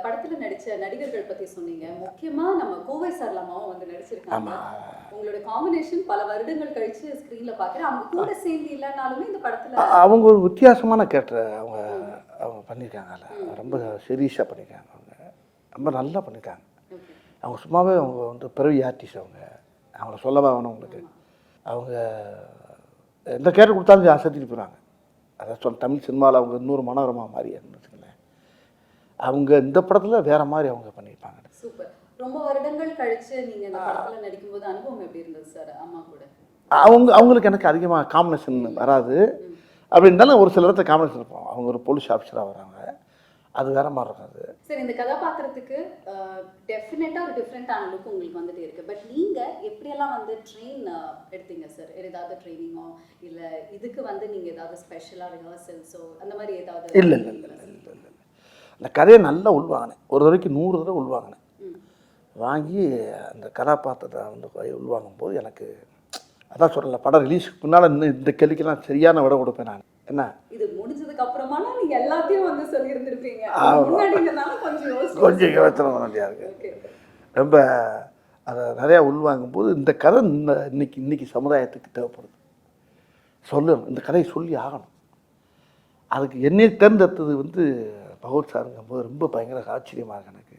படத்துல நடிச்ச நடிகர்கள் பத்தி சொன்னீங்க. முக்கியமா நம்ம கோவை சரளாமாவும் வந்து நடிச்சிருக்காங்க. ஆமாம். உங்களோட காம்பினேஷன் பல வருடங்கள் கழிச்சு ஸ்க்ரீன்ல பார்க்குறேன். அவங்க கூட சேர்ந்து இல்லனாலுமே இந்த படத்துல அவங்க ஒரு வித்தியாசமான கேரக்டர் அவங்க அவங்க பண்ணியிருக்காங்க. அதில் ரொம்ப சீரியஸாக பண்ணியிருக்காங்க. அவங்க ரொம்ப நல்லா பண்ணியிருக்காங்க. ஓகே. அவங்க சும்மாவே அவங்க வந்து பிறவி ஆர்டிஸ்ட். அவங்கள சொல்லவா வேணும் உங்களுக்கு. அவங்க எந்த கேரக்டர் கொடுத்தாலும் அசத்திட்டு போகிறாங்க. அதான் தமிழ் சினிமாவில் அவங்க இன்னொரு மனோரமா மாதிரி வச்சுக்கங்களேன். அவங்க இந்த படத்தில் வேறு மாதிரி அவங்க பண்ணியிருப்பாங்க. சூப்பர். ரொம்ப வருடங்கள் கழிச்சு நீங்க இந்த படத்துல நடிக்கும்போது அனுபவம் எப்படி இருந்தது சார் அம்மா கூட? அவங்களுக்கு எனக்கு அதிகமாக காம்பினேஷன் வராது. அப்படி இருந்தாலும் ஒரு சில இடத்துல காம்பினேஷன் இருப்போம். அவங்க ஒரு போலீஸ் ஆஃபீஸராக வராங்க. அது வேற மாதிரி இருக்கும். அது சரி, இந்த கதாபாத்திரத்துக்கு டெஃபினட்டா ஒரு டிஃப்ரெண்டான லுக் உங்களுக்கு வந்துட்டே இருக்கு. பட் நீங்க எப்படியெல்லாம் வந்து ட்ரெயின் எடுத்தீங்க சார்? ஏதாவது ட்ரைனிங்கோ இல்ல இதுக்கு வந்து நீங்க ஏதாவது ஸ்பெஷலா ரிஹர்சல்ஸோ அந்த மாதிரி ஏதாவது? இல்லை இல்லை இல்லை இல்லை இல்லை அந்த கதையை நல்லா உள்வாங்கினேன். ஒரு தடவைக்கு 100 தடவை உள்வாங்கினேன். வாங்கி அந்த கதாபாத்திரத்தை வந்து உள்வாங்கும்போது எனக்கு அதான் சொல்லலை, படம் ரிலீஸுக்கு முன்னால் இன்னும் இந்த கேள்விக்கெல்லாம் சரியான விட கொடுப்பேன் நான். என்ன இது முடிஞ்சதுக்கு அப்புறமா நீங்க எல்லாத்தையும் வந்து சொல்லியிருந்திருப்பீங்க. முன்னாடினால கொஞ்சம் யோசனை வேண்டியா இருக்கு. ரொம்ப அதை நிறையா உள்வாங்கும்போது இந்த கதை இன்னைக்கு சமுதாயத்துக்கு தேவைப்படுது. சொல்லணும், இந்த கதையை சொல்லி ஆகணும். அதுக்கு என்னை தேர்ந்தெடுத்தது வந்து பகவத் சாருங்கும்போது ரொம்ப பயங்கர ஆச்சரியமாக இருக்கு எனக்கு.